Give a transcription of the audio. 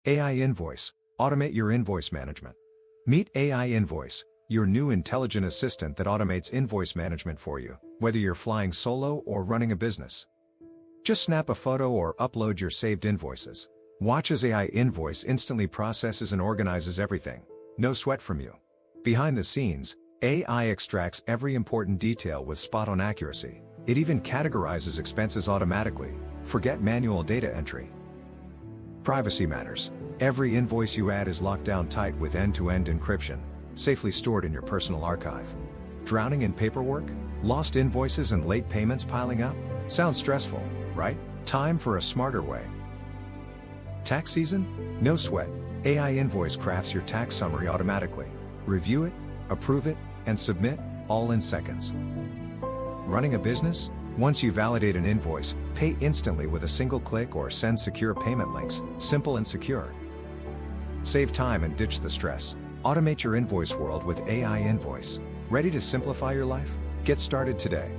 AI Invoice. Automate your invoice management. Meet AI Invoice, your new intelligent assistant that automates invoice management for you, whether you're flying solo or running a business. Just snap a photo or upload your saved invoices. Watch as AI Invoice instantly processes and organizes everything. No sweat from you. Behind the scenes, AI extracts every important detail with spot-on accuracy. It even categorizes expenses automatically. Forget manual data entry. Privacy matters. Every invoice you add is locked down tight with end-to-end encryption, safely stored in your personal archive. Drowning in paperwork? Lost invoices and late payments piling up? Sounds stressful, right? Time for a smarter way. Tax season? No sweat. AI Invoice crafts your tax summary automatically. Review it, approve it, and submit, all in seconds. Running a business? Once you validate an invoice, pay instantly with a single click or send secure payment links, simple and secure. Save time and ditch the stress. Automate your invoice world with AI Invoice. Ready to simplify your life? Get started today.